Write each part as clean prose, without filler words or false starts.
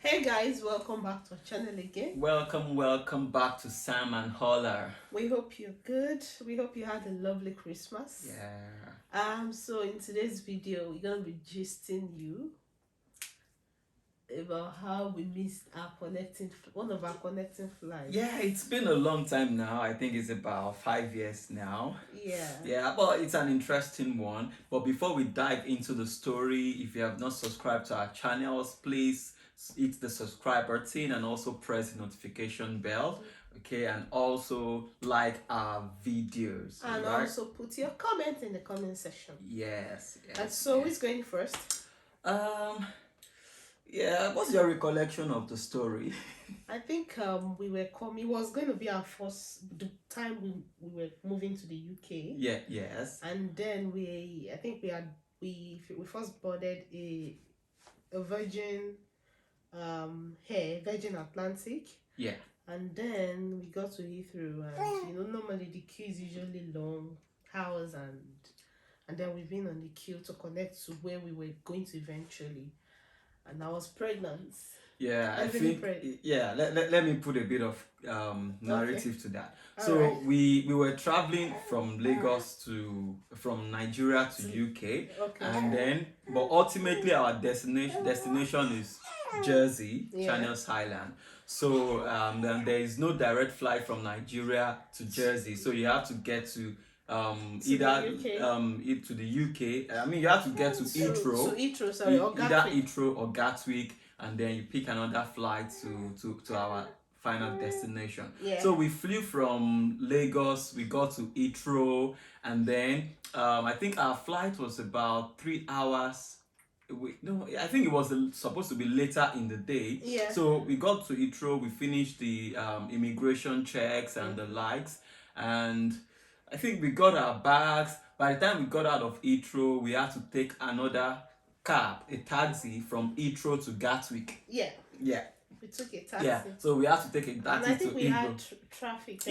Hey guys, welcome back to our channel again. Welcome back to Sam and Holler. We hope you're good. We hope you had a lovely Christmas. Yeah. So in today's video, we're gonna be gisting you about how we missed our one of our connecting flights. Yeah, it's been a long time now. I think it's about 5 years now. Yeah. Yeah, but it's an interesting one. But before we dive into the story, if you have not subscribed to our channels, please hit the subscribe button and also press the notification bell. Okay, and also like our videos. And Right? also put your comment in the comment section. Yes. And Yes. so yes. who's going first? Um. Yeah. What's your recollection of the story? I think we were coming. It was going to be our first the time we were moving to the UK. Yeah. Yes. And then I think we first boarded a Virgin Atlantic, Yeah. and then we got to Heathrow, and normally the queue is usually long hours, and then we've been on the queue to connect to where we were going to eventually, and I was pregnant. Yeah, I Heavily think yeah. Let me put a bit of narrative to that. So Alright. we were traveling from Lagos from Nigeria to UK, Okay. and then but ultimately our destination is Jersey, Yeah. Channels Island. So then there is no direct flight from Nigeria to Jersey, so you have to get to either the to the UK. I mean, you have to get to Heathrow, to Heathrow, sorry, or either Gatwick. Heathrow or Gatwick, and then you pick another flight to our final destination. Yeah. So we flew from Lagos, we got to Heathrow, and then I think our flight was about 3 hours. No, I think it was supposed to be later in the day. Yeah. So we got to Heathrow, we finished the immigration checks and the likes, and I think we got our bags. By the time we got out of Heathrow, we had to take another a taxi from Heathrow to Gatwick. Yeah. Yeah. We took a taxi. Yeah, so we had to take a And taxi I think to we Heathrow. had traffic.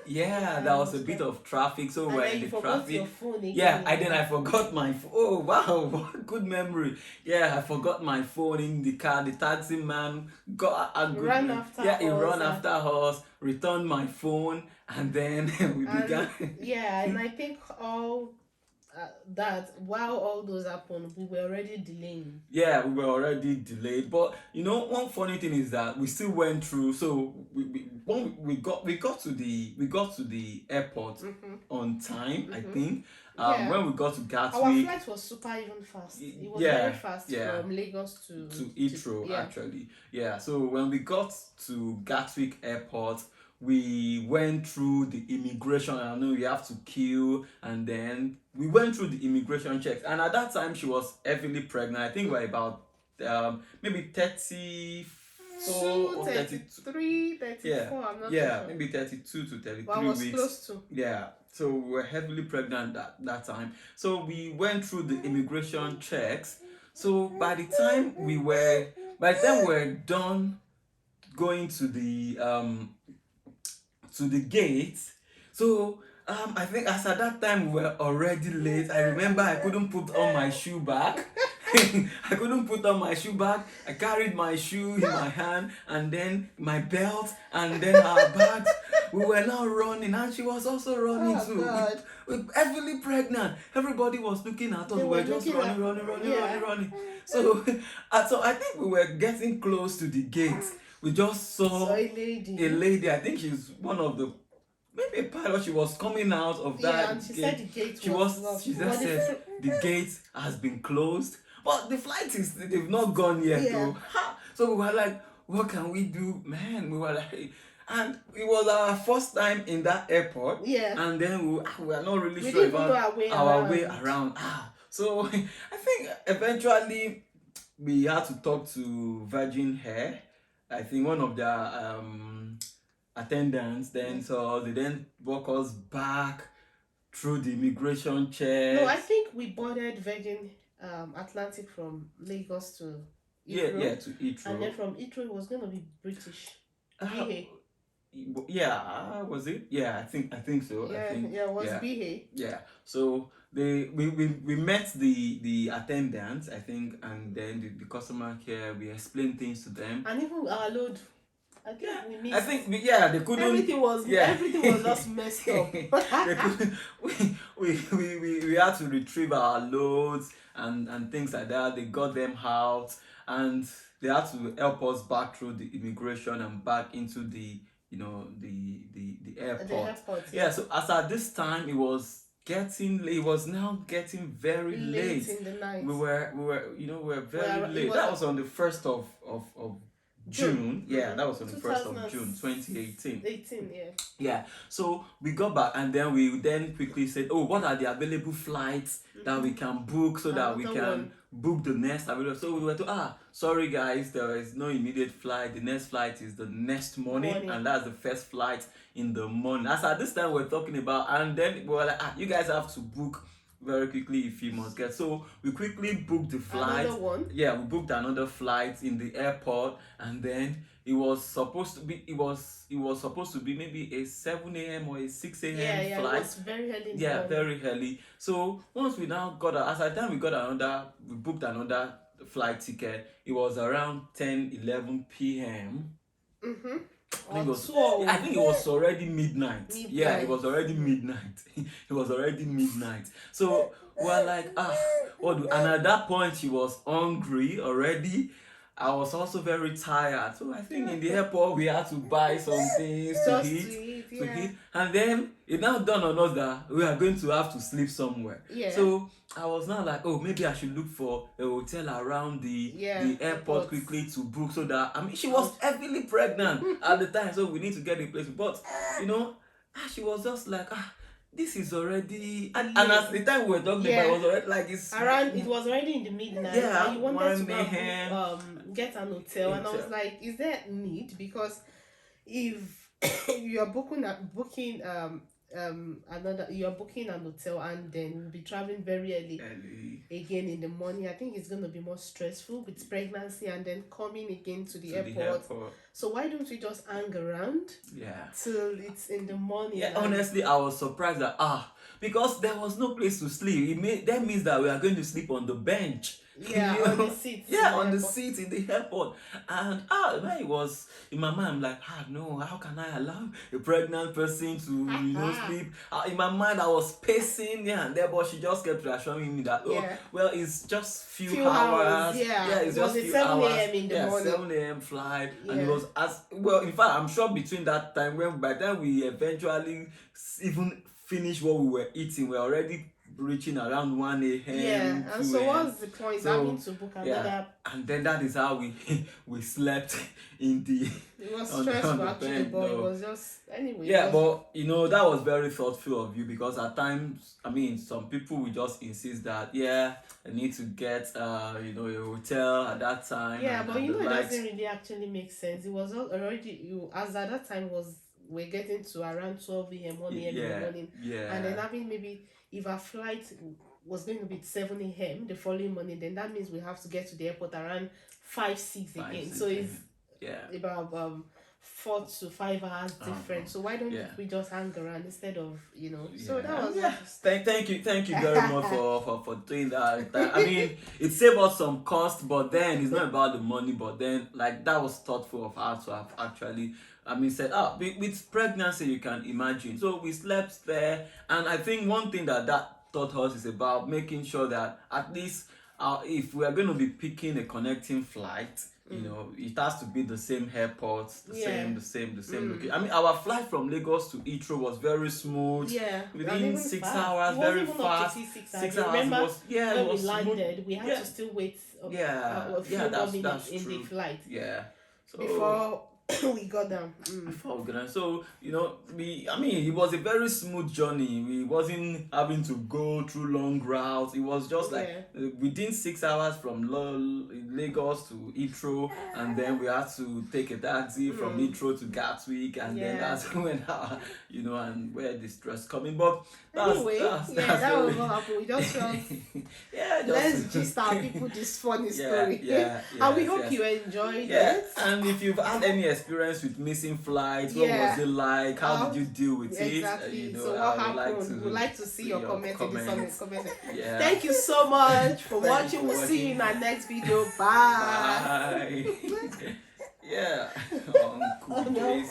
Yeah, there was a bit of traffic, so And we're then in you the forgot traffic. your phone again. Yeah, and then I forgot my phone. Oh wow, good memory. Yeah, I forgot my phone in the car. The taxi man got a good Ran after yeah, he us, ran after us, returned my phone, and then we began. Yeah, and I think all that while all those happened, we were already delaying. Yeah, we were already delayed, but one funny thing is that we still went through. So when we got to the airport on time. I think Yeah. when we got to Our Gatwick, flight was super even fast. It was yeah, very fast from Lagos to Heathrow yeah. actually. Yeah, so when we got to Gatwick Airport, we went through the immigration. I know you have to queue, and then we went through the immigration checks. And at that time, she was heavily pregnant. I think we're about maybe 34 or 33, 34, yeah, I'm not yeah, sure. maybe 32 to 33 But I was weeks. close to. Yeah, so we were heavily pregnant that time. So we went through the immigration checks. So by the time we were done going to the gate, so I think as at that time we were already late. I remember I couldn't put on my shoe back. I couldn't put on my shoe bag. I carried my shoe in my hand, and then my belt, and then our bags. We were now running, and she was also running too. God. We heavily pregnant. Everybody was looking at us. They We were were just looking running. So, so I think we were getting close to the gate. We just saw a lady. A lady. I think she's one of the maybe a pilot. She was coming out of that and she gate. said the gate She was she just said the gate has been closed, but the flight they've not gone yet. Yeah. Though. So we were like, what can we do, man? We were like, and it was our first time in that airport. Yeah. And then we were not really We sure didn't know about our way around. So I think eventually we had to talk to Virgin Air. I think one of their attendants then, so they then walk us back through the immigration check. No, I think we boarded Virgin Atlantic from Lagos to Heathrow. Yeah, to Heathrow. And then from Heathrow it was going to be British. Uh, BA. Yeah, was it? Yeah, I think so. I Yeah, think yeah, it was yeah. BA. Yeah. So we met the attendants, I think, and then the customer care. We explained things to them. And even our load, I think we I missed. think yeah, they couldn't. Yeah. Everything was just messed up. They couldn't. We had to retrieve our loads and things like that. They got them out, and they had to help us back through the immigration and back into the the At the airport. airport. Yeah. So as at this time, it was now getting very Late late. in the night. We were very Well, it late. was That was on the 1st of June. Yeah, Mhm. that was on the 1st of June 2018. 18, yeah. Yeah, so we got back and then we then quickly said, oh, what are the available flights that we can book so that we Another can one. book the next available. So we were to, sorry guys, there is no immediate flight. The next flight is the next morning, and that's the first flight in the morning. As at this time we're talking about, and then we were like, you guys have to book very quickly if you must get. So we quickly booked the flight. Another one. Yeah, we booked another flight in the airport, and then it was supposed to be maybe a 7 a.m. or a 6 a.m. Yeah, flight. it was very early in the Yeah, morning. very early. So once we now got as at the time we booked another flight ticket. It was around 10-11 p.m. Mm-hmm. I think it was already midnight. Yeah, it Midnight. was already midnight. It was already midnight. So we're like, and at that point she was hungry already. I was also very tired. So I think in the airport we had to buy some things to Just eat. to eat. And then it now dawned on us that we are going to have to sleep somewhere. Yeah. So I was now like, oh, maybe I should look for a hotel around the airport quickly to book so that, she was heavily pregnant at the time, so we need to get a place. But, she was just like, this is already, and at the time we were talking about, it was already like it was already in the midnight. Yeah, and you wanted to 1 a.m. Get an hotel, and I was like, is there need? Because if you are booking you're booking an hotel and then we'll be traveling very early again in the morning, I think it's going to be more stressful with pregnancy and then coming again to the airport. So why don't we just hang around till it's in the morning? Yeah, honestly, I was surprised that because there was no place to sleep. That means that we are going to sleep on the bench. Yeah, on the seat. Yeah, on the seat in the airport. And when it was in my mind, I'm like, no, how can I allow a pregnant person to sleep? In my mind, I was pacing here and there, but she just kept reassuring me that it's just few hours. Yeah, it's it was just at few 7 hours. a.m. in the morning. 7 a.m. flight, and it was in fact, I'm sure between that time by the time we eventually even finished what we were eating, we're already reaching around 1 a.m. Yeah, and so what's the point? Having to book another. And then that is how we slept in the. It was stressful actually, but it was just anyway. Yeah, but that was very thoughtful of you, because at times, some people will just insist that I need to get a hotel at that time. Yeah, but it doesn't really actually make sense. It was already as at that time we're getting to around 12 a.m. 1 a.m. in the morning. Yeah. And then having maybe if our flight was going to be 7 a.m. the following morning, then that means we have to get to the airport around 5-6 again. So it's about 4 to 5 hours different. So why don't we just hang around instead of So that was thank you very much for doing that. It saved us some cost, but then it's not about the money. But then that was thoughtful of us to have actually. Said, with pregnancy, you can imagine. So we slept there, and I think one thing that taught us is about making sure that at least if we are going to be picking a connecting flight, it has to be the same airport, the same location. Our flight from Lagos to Heathrow was very smooth. Yeah, within 6 hours, very fast. 6 hours. Remember, when we landed, smooth. we had to still wait a few more minutes in the flight. Yeah. So before we got down. Before we got down. So, it was a very smooth journey. We wasn't having to go through long routes. It was just within 6 hours from Lagos to Heathrow, and then we had to take a taxi from Heathrow to Gatwick, and then that's when and where the stress coming. But that was what happened. We just felt let's just tell people this funny story. And we hope you enjoyed it. And if you've had any experience with missing flights? Yeah. What was it like? How did you deal with exactly. it? So what I would happened? We'd like to see your comment in the comment. Yeah. Thank you so much for Thank you watching. for We'll see you watching. in our next video. Bye. Bye. Yeah. Uncle Oh, no. Jason.